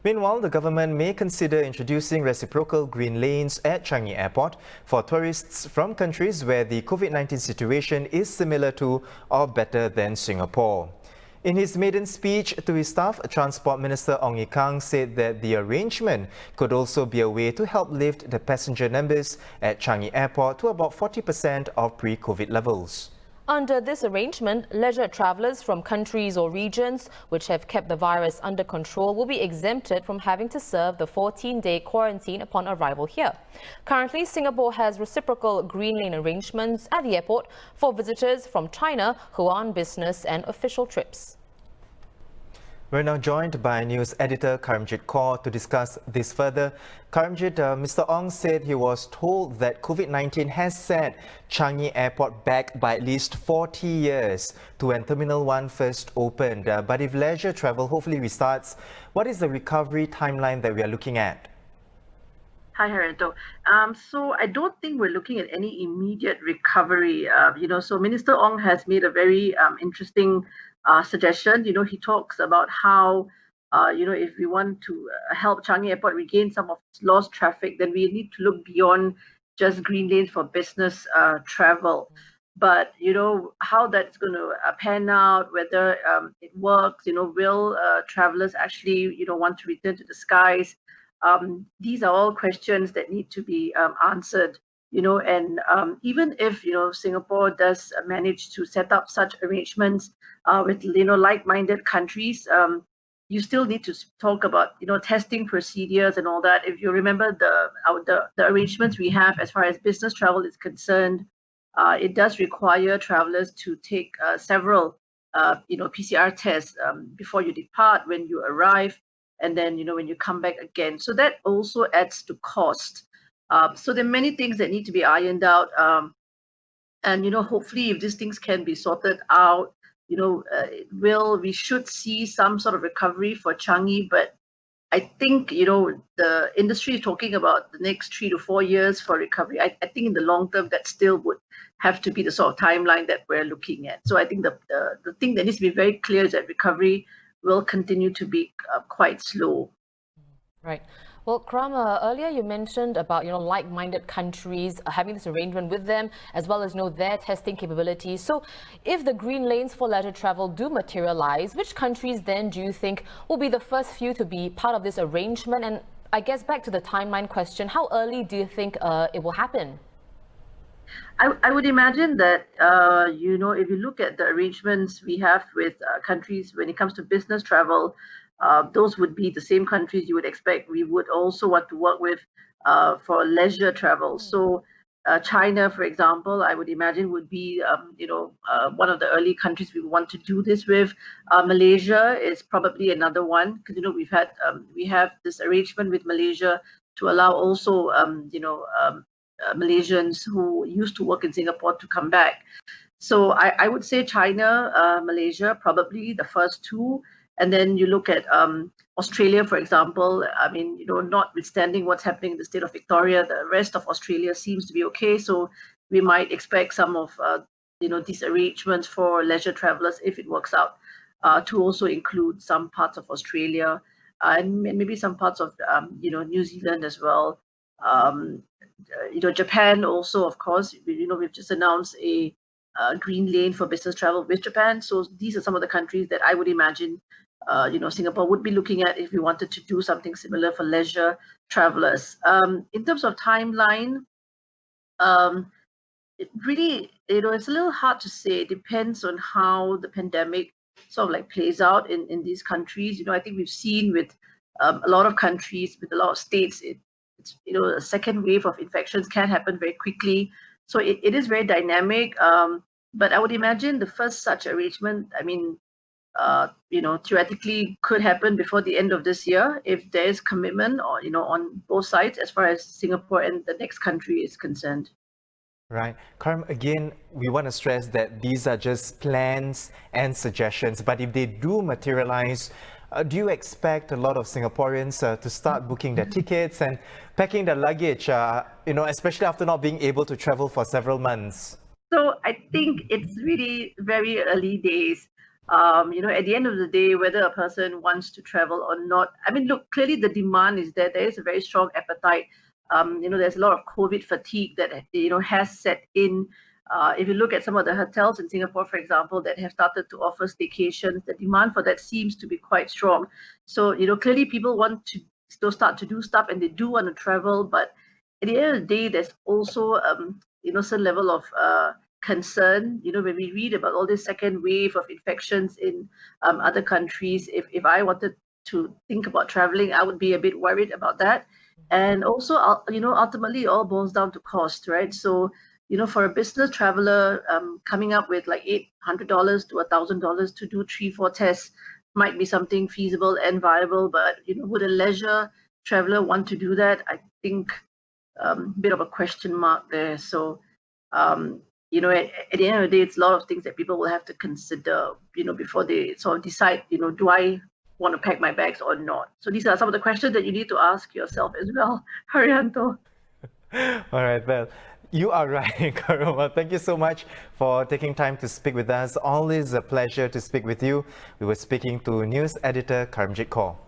Meanwhile, the government may consider introducing reciprocal green lanes at Changi Airport for tourists from countries where the COVID-19 situation is similar to or better than Singapore. In his maiden speech to his staff, Transport Minister Ong Ye Kung said that the arrangement could also be a way to help lift the passenger numbers at Changi Airport to about 40% of pre-COVID levels. Under this arrangement, leisure travellers from countries or regions which have kept the virus under control will be exempted from having to serve the 14-day quarantine upon arrival here. Currently, Singapore has reciprocal green lane arrangements at the airport for visitors from China who are on business and official trips. We're now joined by news editor Karamjit Kaur to discuss this further. Karamjit, Mr. Ong said he was told that COVID-19 has set Changi Airport back by at least 40 years to when Terminal 1 first opened. But if leisure travel hopefully restarts, what is the recovery timeline that we are looking at? Hi, Harito. So I don't think we're looking at any immediate recovery. So Minister Ong has made a very interesting suggestion. He talks about how, if we want to help Changi Airport regain some of its lost traffic, then we need to look beyond just green lanes for business travel. But, how that's going to pan out, whether it works, will travelers actually, want to return to the skies? These are all questions that need to be answered, and even if, Singapore does manage to set up such arrangements with, like-minded countries, you still need to talk about, testing procedures and all that. If you remember the arrangements we have as far as business travel is concerned, it does require travelers to take several, PCR tests before you depart, when you arrive, and then, when you come back again. So that also adds to cost. So there are many things that need to be ironed out. And, hopefully if these things can be sorted out, we should see some sort of recovery for Changi. But I think, the industry is talking about the next 3 to 4 years for recovery. I think in the long term, that still would have to be the sort of timeline that we're looking at. So I think the thing that needs to be very clear is that recovery will continue to be quite slow. Right. Well, Karam, earlier you mentioned about, like-minded countries having this arrangement with them, as well as, their testing capabilities. So if the green lanes for leisure travel do materialize, which countries then do you think will be the first few to be part of this arrangement? And I guess back to the timeline question, how early do you think it will happen? I would imagine that, if you look at the arrangements we have with countries when it comes to business travel, those would be the same countries you would expect we would also want to work with for leisure travel. So China, for example, I would imagine would be, one of the early countries we want to do this with. Malaysia is probably another one, because, we have this arrangement with Malaysia to allow also, Malaysians who used to work in Singapore to come back. So I would say China, Malaysia, probably the first two. And then you look at Australia, for example. I mean, notwithstanding what's happening in the state of Victoria, the rest of Australia seems to be okay. So we might expect some of, these arrangements for leisure travelers, if it works out, to also include some parts of Australia and maybe some parts of, New Zealand as well. Japan also, of course, we've just announced a green lane for business travel with Japan. So these are some of the countries that I would imagine, Singapore would be looking at if we wanted to do something similar for leisure travelers. In terms of timeline, it really, it's a little hard to say. It depends on how the pandemic sort of plays out in these countries. I think we've seen with a lot of countries, with a lot of states, it's a second wave of infections can happen very quickly. So it is very dynamic. But I would imagine the first such arrangement, theoretically could happen before the end of this year if there is commitment or, on both sides as far as Singapore and the next country is concerned. Right. Karam, again, we want to stress that these are just plans and suggestions, but if they do materialize, do you expect a lot of Singaporeans to start booking their tickets and packing their luggage, especially after not being able to travel for several months? So I think it's really very early days. At the end of the day, whether a person wants to travel or not, I mean, look, clearly the demand is there. There is a very strong appetite. There's a lot of COVID fatigue that, has set in. If you look at some of the hotels in Singapore, for example, that have started to offer staycations, the demand for that seems to be quite strong. So, clearly people want to still start to do stuff and they do want to travel, but at the end of the day, there's also, some level of concern, when we read about all this second wave of infections in other countries. If I wanted to think about traveling, I would be a bit worried about that. And also, ultimately, it all boils down to cost, right? So, for a business traveler, coming up with like $800 to $1,000 to do 3-4 tests might be something feasible and viable. But would a leisure traveler want to do that? I think bit of a question mark there. So, at the end of the day, it's a lot of things that people will have to consider, before they sort of decide, do I want to pack my bags or not? So these are some of the questions that you need to ask yourself as well, Haryanto. All right, well, you are right, Karoma. Thank you so much for taking time to speak with us. Always a pleasure to speak with you. We were speaking to news editor Karamjit Kaur.